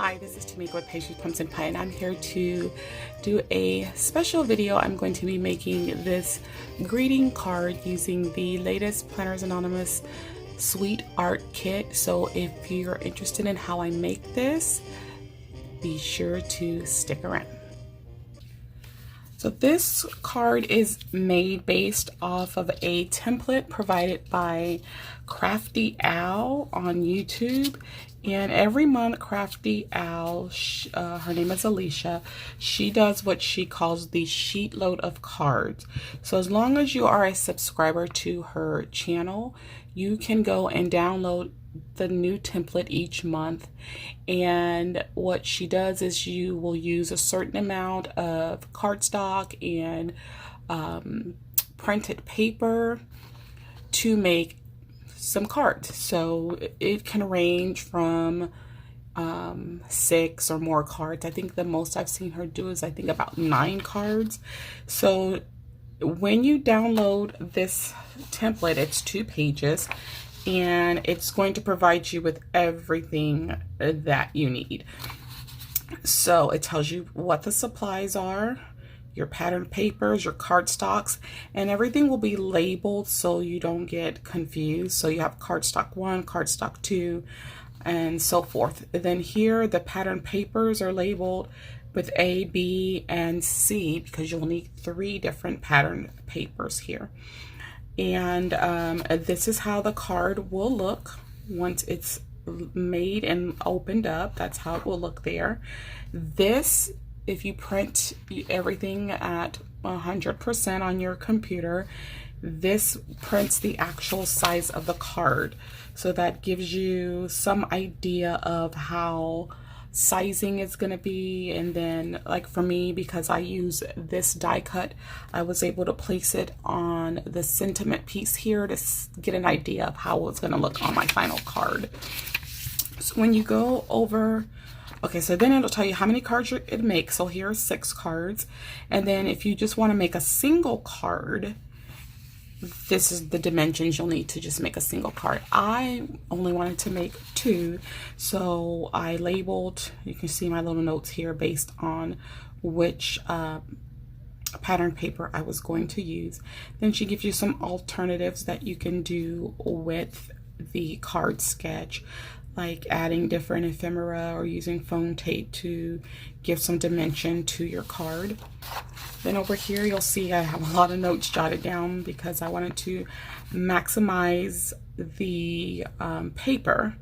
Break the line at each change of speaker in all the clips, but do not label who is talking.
Hi, this is Tamika with Patience Pumpkin Pie, and I'm here to do a special video. I'm going to be making this greeting card using the latest Planners Anonymous Sweet Art Kit. So if you're interested in how I make this, be sure to stick around. So this card is made based off of a template provided by Crafty Owl on YouTube. And every month, Crafty Owl, her name is Alicia, she does what she calls the Sheetload of Cards. So as long as you are a subscriber to her channel, you can go and download the new template each month. And what she does is you will use a certain amount of cardstock and printed paper to make some cards. So it can range from 6 or more cards. I think the most I've seen her do is about 9 cards. So when you download this template, it's 2 pages, and it's going to provide you with everything that you need. So it tells you what the supplies are, your pattern papers, your cardstocks, and everything will be labeled so you don't get confused. So you have cardstock 1, cardstock 2, and so forth. Then here the pattern papers are labeled with A, B, and C because you'll need 3 different pattern papers here. And this is how the card will look once it's made and opened up. That's how it will look there. This, if you print everything at 100% on your computer, this prints the actual size of the card. So that gives you some idea of how sizing is going to be. And then, like for me, because I use this die cut, I was able to place it on the sentiment piece here to get an idea of how it's going to look on my final card. So when you go over, okay, so then it'll tell you how many cards it makes. So here are 6 cards. And then if you just want to make a single card, this is the dimensions you'll need to just make a single card. I only wanted to make 2, so I labeled, you can see my little notes here based on which pattern paper I was going to use. Then she gives you some alternatives that you can do with the card sketch, like adding different ephemera or using foam tape to give some dimension to your card. Then over here you'll see I have a lot of notes jotted down because I wanted to maximize the paper,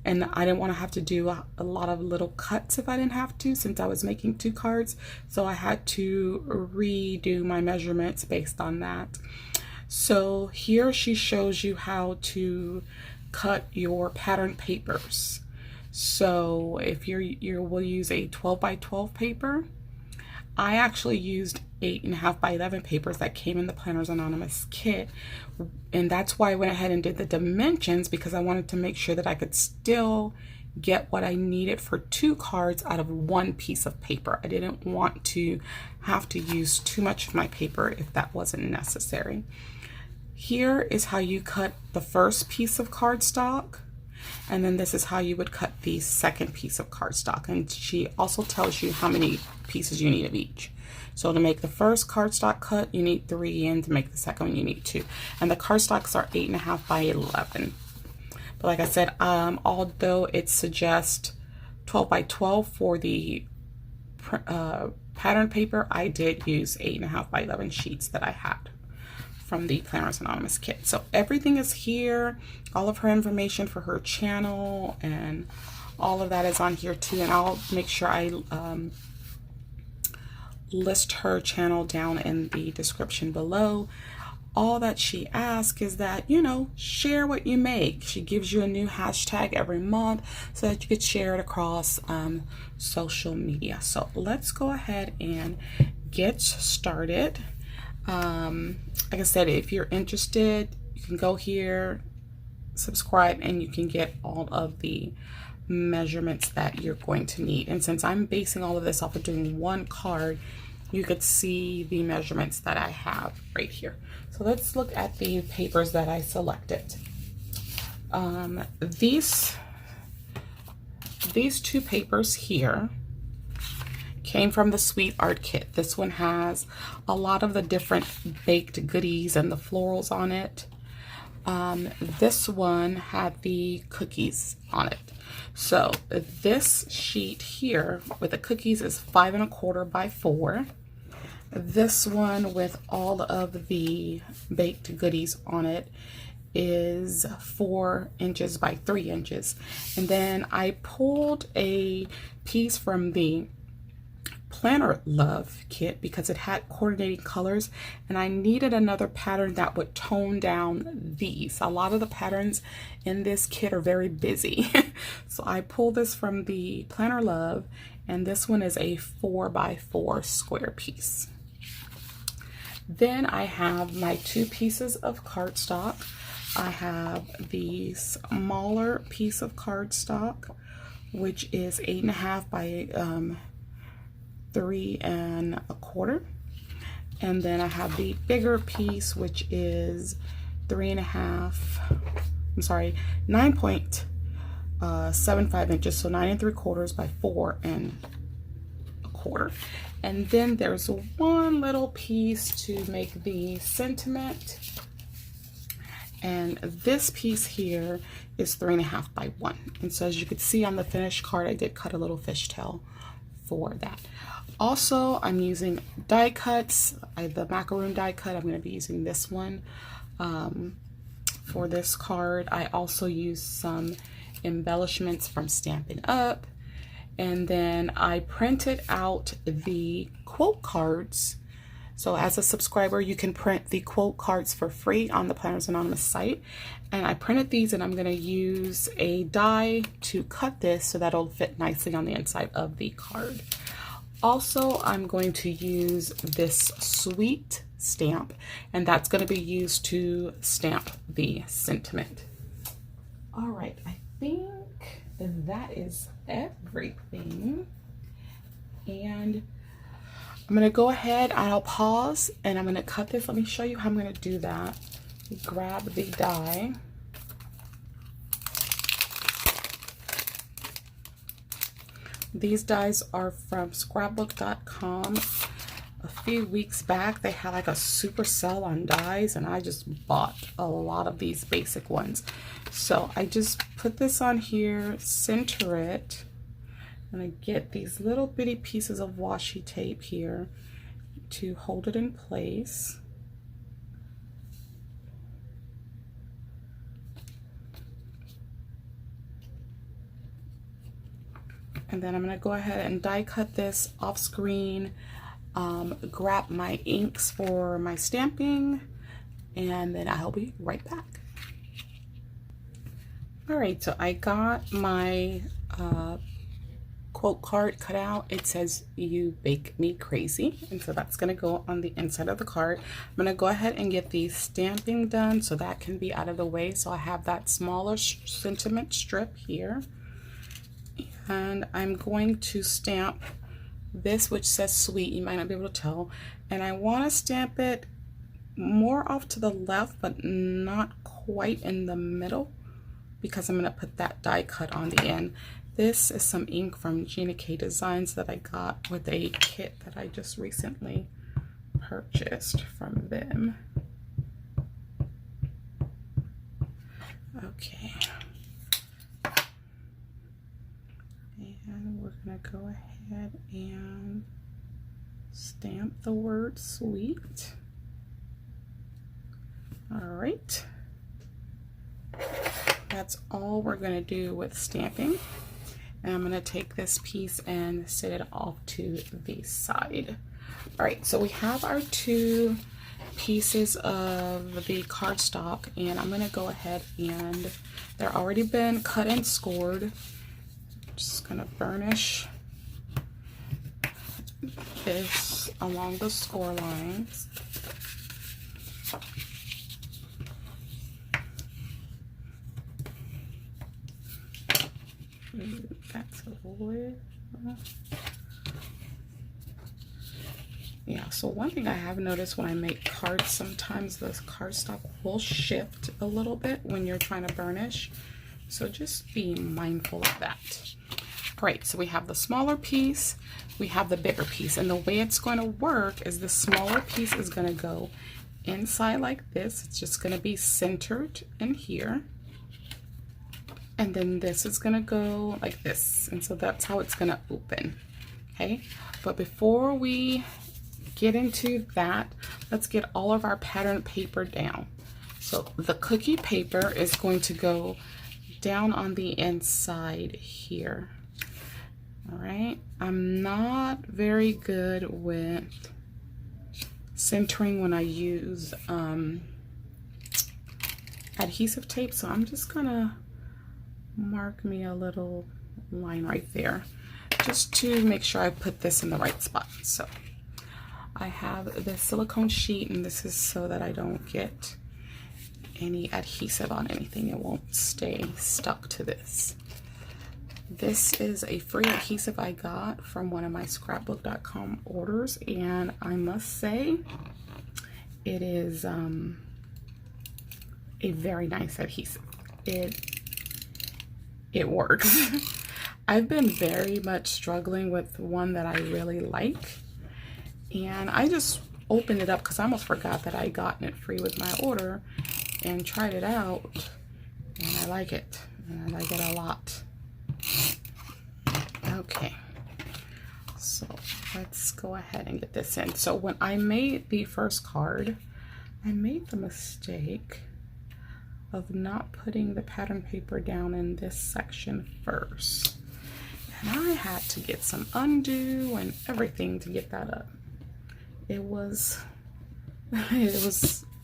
and I didn't want to have to do a lot of little cuts if I didn't have to, since I was making 2 cards. So I had to redo my measurements based on that. So here she shows you how to cut your pattern papers. So if you will use a 12 by 12 paper, I actually used 8.5 by 11 papers that came in the Planners Anonymous kit, and that's why I went ahead and did the dimensions, because I wanted to make sure that I could still get what I needed for 2 cards out of 1 piece of paper. I didn't want to have to use too much of my paper if that wasn't necessary. Here is how you cut the first piece of cardstock, and then this is how you would cut the second piece of cardstock. And she also tells you how many pieces you need of each. So to make the first cardstock cut, you need 3, and to make the second one, you need 2. And the cardstocks are 8.5 by 11. But like I said, although it suggests 12 by 12 for the pattern paper, I did use 8.5 by 11 sheets that I had from the Planners Anonymous kit. So everything is here, all of her information for her channel, and all of that is on here too. And I'll make sure I list her channel down in the description below. All that she asks is that, you know, share what you make. She gives you a new hashtag every month so that you could share it across social media. So let's go ahead and get started. Like I said, if you're interested, you can go here, subscribe, and you can get all of the measurements that you're going to need. And since I'm basing all of this off of doing 1 card, you could see the measurements that I have right here. So let's look at the papers that I selected. These these two papers here came from the Sweet Art Kit. This one has a lot of the different baked goodies and the florals on it. This one had the cookies on it. So this sheet here with the cookies is 5 1/4 by 4. This one with all of the baked goodies on it is 4 inches by 3 inches. And then I pulled a piece from the Planner Love kit because it had coordinating colors, and I needed another pattern that would tone down these. A lot of the patterns in this kit are very busy. So I pulled this from the Planner Love, and this one is a 4 by 4 square piece. Then I have my 2 pieces of cardstock. I have the smaller piece of cardstock, which is 8 1/2 by 3 1/4, and then I have the bigger piece, which is 3 1/2. I'm sorry, 9.75 inches, so 9 3/4 by 4 1/4. And then there's one little piece to make the sentiment, and this piece here is 3 1/2 by 1. And so as you could see on the finished card, I did cut a little fishtail for that. Also, I'm using die cuts. The macaroon die cut, I'm going to be using this one for this card. I also used some embellishments from Stampin' Up! And then I printed out the quote cards. So as a subscriber, you can print the quote cards for free on the Planners Anonymous site. And I printed these, and I'm going to use a die to cut this so that it'll fit nicely on the inside of the card. Also, I'm going to use this sweet stamp, and that's going to be used to stamp the sentiment. All right, I think that is everything. And I'm going to go ahead, I'll pause, and I'm going to cut this. Let me show you how I'm going to do that. Grab the die. These dies are from scrapbook.com. A few weeks back, they had like a super sale on dies, and I just bought a lot of these basic ones. So I just put this on here, center it, and I get these little bitty pieces of washi tape here to hold it in place. And then I'm going to go ahead and die cut this off screen, grab my inks for my stamping, and then I'll be right back. Alright, so I got my quote card cut out. It says, "You bake me crazy," and so that's going to go on the inside of the card. I'm going to go ahead and get the stamping done so that can be out of the way. So I have that smaller sentiment strip here. And I'm going to stamp this, which says sweet. You might not be able to tell. And I want to stamp it more off to the left, but not quite in the middle, because I'm going to put that die cut on the end. This is some ink from Gina K Designs that I got with a kit that I just recently purchased from them. Okay. And we're going to go ahead and stamp the word sweet. All right. That's all we're going to do with stamping. And I'm going to take this piece and set it off to the side. All right, so we have our 2 pieces of the cardstock, and I'm going to go ahead and they're already been cut and scored. Just going to burnish this along the score lines. That's a little. Yeah, so one thing I have noticed when I make cards, sometimes the cardstock will shift a little bit when you're trying to burnish. So just be mindful of that. Great, so we have the smaller piece, we have the bigger piece, and the way it's going to work is the smaller piece is going to go inside like this. It's just going to be centered in here, and then this is going to go like this, and so that's how it's going to open. Okay, but before we get into that, let's get all of our pattern paper down. So the cookie paper is going to go down on the inside here. All right, I'm not very good with centering when I use adhesive tape, so I'm just gonna mark me a little line right there just to make sure I put this in the right spot. So I have the silicone sheet, and this is so that I don't get any adhesive on anything. It won't stay stuck to this. This is a free adhesive I got from one of my scrapbook.com orders, and I must say it is a very nice adhesive. It works. I've been very much struggling with one that I really like, and I just opened it up because I almost forgot that I gotten it free with my order, and tried it out, and I like it, and I like it a lot. Okay, so let's go ahead and get this in. So when I made the first card, I made the mistake of not putting the pattern paper down in this section first, and I had to get some undo and everything to get that up. It was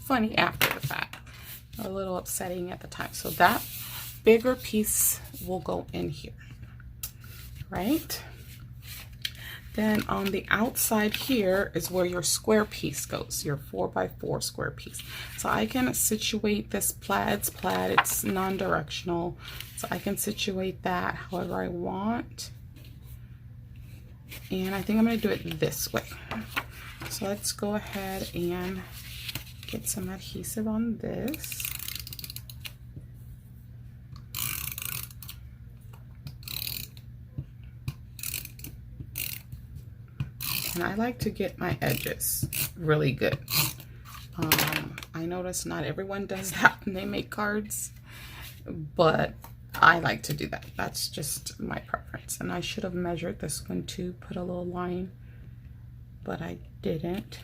funny after the fact, a little upsetting at the time. So that bigger piece will go in here, right? Then on the outside here is where your square piece goes, your 4x4 square piece. So I can situate this plaid, it's non-directional, so I can situate that however I want. And I think I'm going to do it this way. So let's go ahead and get some adhesive on this. And I like to get my edges really good. I notice not everyone does that when they make cards, but I like to do that. That's just my preference. And I should have measured this one too, put a little line, but I didn't.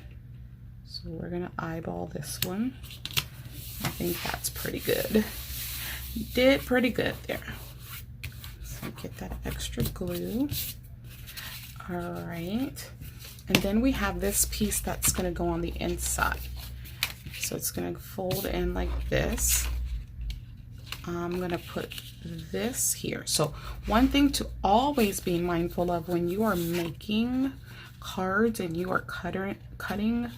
So we're gonna eyeball this one. I think that's pretty good. Did pretty good there. So get that extra glue. All right. And then we have this piece that's gonna go on the inside. So it's gonna fold in like this. I'm gonna put this here. So one thing to always be mindful of when you are making cards and you are cutting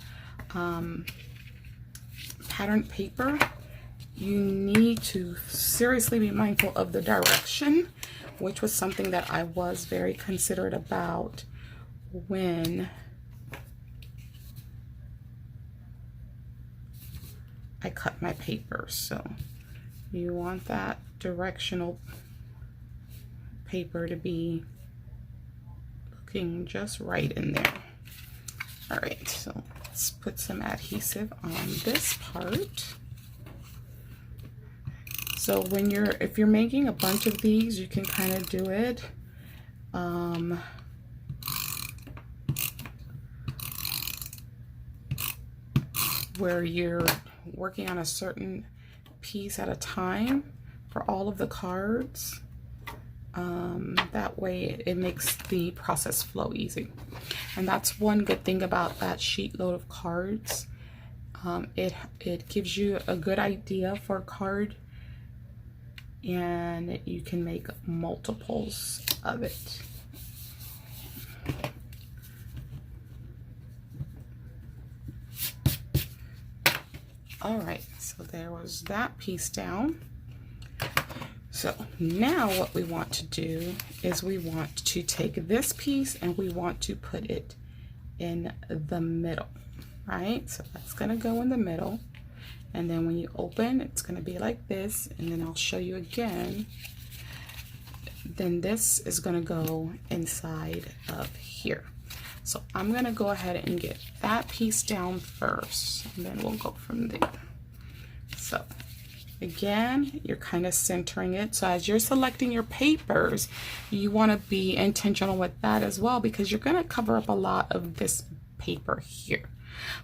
pattern paper, you need to seriously be mindful of the direction, which was something that I was very considerate about when I cut my paper. So you want that directional paper to be looking just right in there. All right, so let's put some adhesive on this part. So when if you're making a bunch of these, you can kind of do it where you're working on a certain piece at a time for all of the cards. That way it makes the process flow easy. And that's one good thing about that sheet load of cards. It gives you a good idea for a card, and you can make multiples of it. All right, so there was that piece down. So now what we want to do is we want to take this piece and we want to put it in the middle, right? So that's gonna go in the middle. And then when you open, it's gonna be like this. And then I'll show you again. then this is gonna go inside of here. So I'm gonna go ahead and get that piece down first, and then we'll go from there. So again, you're kind of centering it. So as you're selecting your papers, you want to be intentional with that as well, because you're going to cover up a lot of this paper here.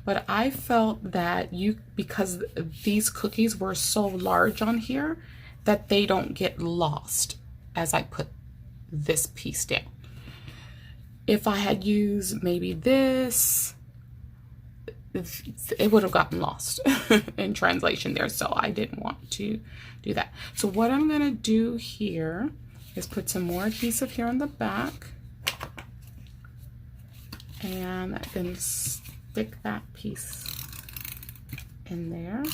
But I felt that because these cookies were so large on here, that they don't get lost as I put this piece down. If I had used maybe this, it would have gotten lost in translation there, so I didn't want to do that. So what I'm going to do here is put some more adhesive here on the back, and then stick that piece in there.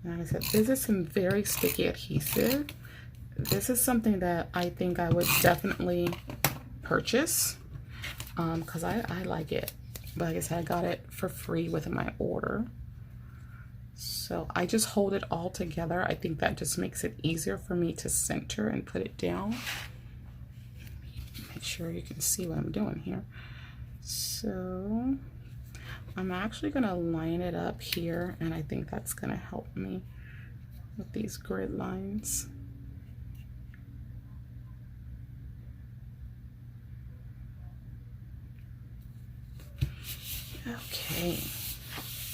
And like I said, this is some very sticky adhesive. This is something that I think I would definitely purchase because I like it. But like I said, I got it for free with my order. So I just hold it all together. I think that just makes it easier for me to center and put it down. Make sure you can see what I'm doing here. So I'm actually going to line it up here, and I think that's going to help me with these grid lines. Okay,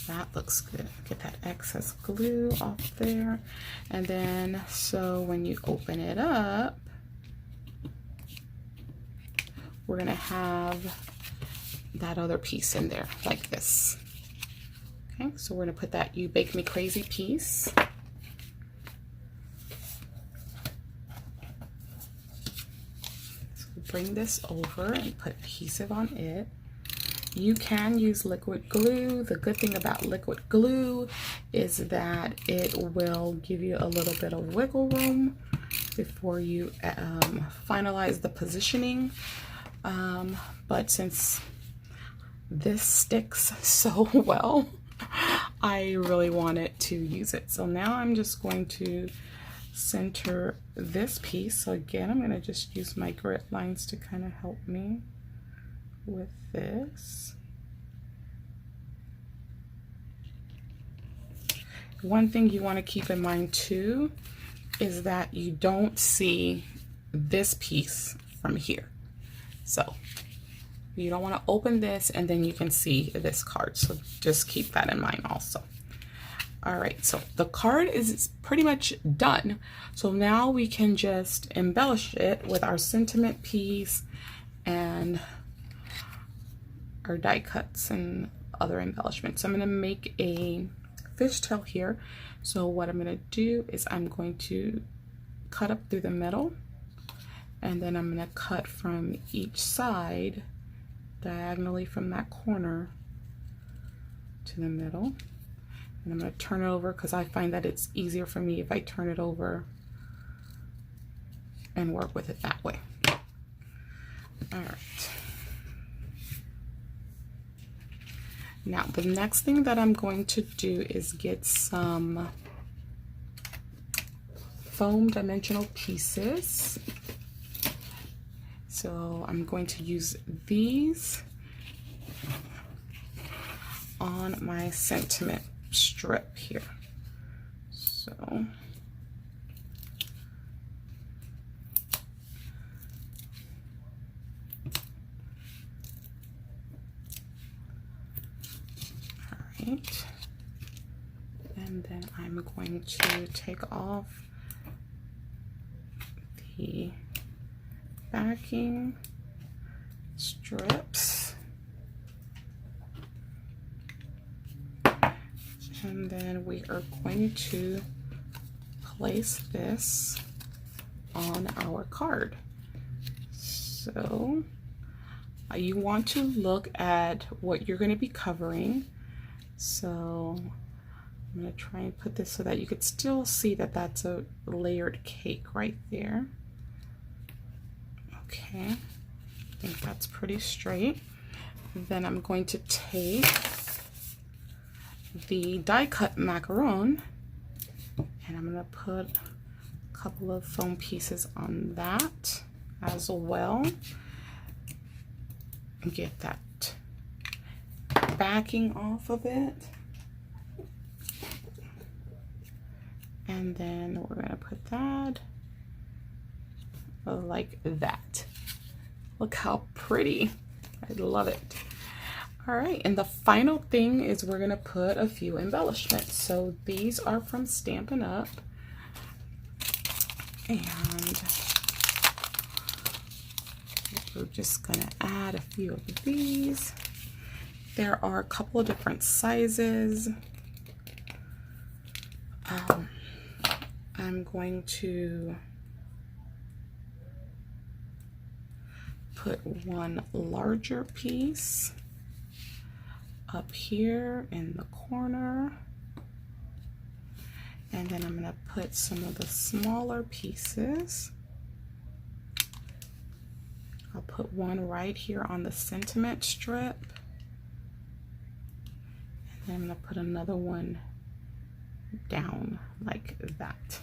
that looks good. Get that excess glue off there. And then, so when you open it up, we're gonna have that other piece in there like this. Okay, so we're gonna put that You Bake Me Crazy piece. So bring this over and put adhesive on it. You can use liquid glue. The good thing about liquid glue is that it will give you a little bit of wiggle room before you finalize the positioning. But since this sticks so well, I really wanted to use it. So now I'm just going to center this piece. So again, I'm going to just use my grid lines to kind of help me with this. One thing you want to keep in mind too is that you don't see this piece from here. So you don't want to open this and then you can see this card. So just keep that in mind also. All right, so the card is pretty much done. So now we can just embellish it with our sentiment piece and our die cuts and other embellishments. So I'm going to make a fishtail here. So what I'm going to do is I'm going to cut up through the middle, and then I'm going to cut from each side diagonally from that corner to the middle. And I'm going to turn it over because I find that it's easier for me if I turn it over and work with it that way. All right. Now, the next thing that I'm going to do is get some foam dimensional pieces. So I'm going to use these on my sentiment strip here. So and then I'm going to take off the backing strips, and then we are going to place this on our card. So you want to look at what you're going to be covering. So I'm going to try and put this so that you could still see that that's a layered cake right there. Okay, I think that's pretty straight. Then I'm going to take the die cut macaron and I'm going to put couple of foam pieces on that as well. Get that backing off of it. And then we're going to put that like that. Look how pretty. I love it. All right, and the final thing is we're going to put a few embellishments. So these are from Stampin' Up. And we're just going to add a few of these. There are a couple of different sizes. I'm going to put one larger piece up here in the corner, and then I'm going to put some of the smaller pieces. I'll put one right here on the sentiment strip, and then I'm going to put another one down like that.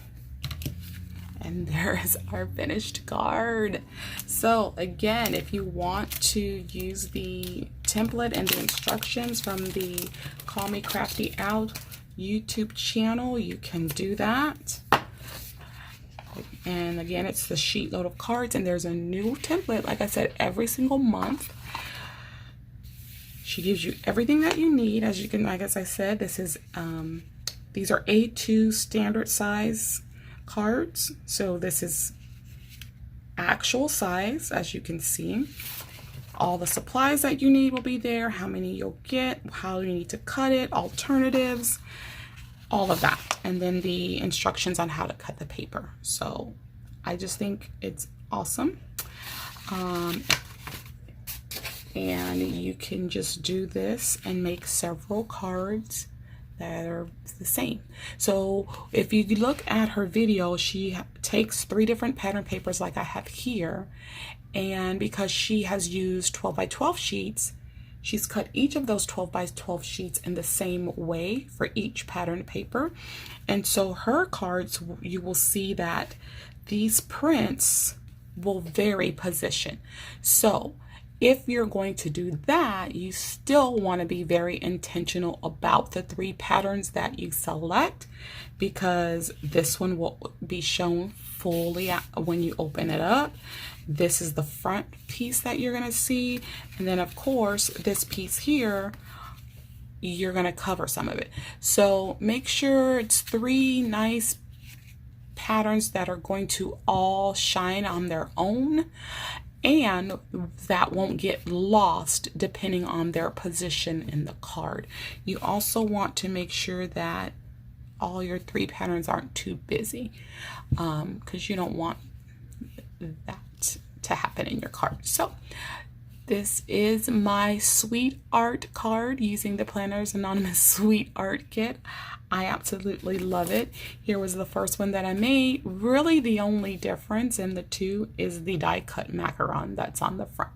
And there is our finished card. So again, if you want to use the template and the instructions from the Call Me Crafty Out YouTube channel, you can do that. And again, it's the Sheetload of Cards, and there's a new template, like I said, every single month. She gives you everything that you need. As you can, like as I said, this is these are A2 standard size cards. So this is actual size, as you can see. All the supplies that you need will be there, how many you'll get, how you need to cut it, alternatives, all of that. And then the instructions on how to cut the paper. So I just think it's awesome. And you can just do this and make several cards that are the same. So if you look at her video, she takes 3 different pattern papers like I have here, and because she has used 12 by 12 sheets, she's cut each of those 12 by 12 sheets in the same way for each pattern paper. And so her cards, you will see that these prints will vary position. So if you're going to do that, you still want to be very intentional about the 3 patterns that you select, because this one will be shown fully when you open it up. This is the front piece that you're going to see. And then of course, this piece here, you're going to cover some of it. So make sure it's 3 nice patterns that are going to all shine on their own, and that won't get lost depending on their position in the card. You also want to make sure that all your 3 patterns aren't too busy, because you don't want that to happen in your card. So this is my sweet art card using the Planners Anonymous Sweet Art Kit. I absolutely love it. Here was the first one that I made. Really the only difference in the 2 is the die cut macaron that's on the front.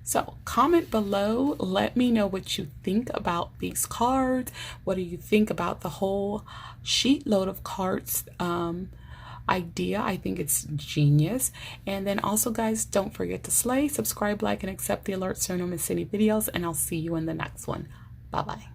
So comment below, let me know what you think about these cards. What do you think about the whole Sheetload of Cards idea? I think it's genius. And then also guys, don't forget to slay, subscribe, like, and accept the alerts so you don't miss any videos, and I'll see you in the next one. Bye bye.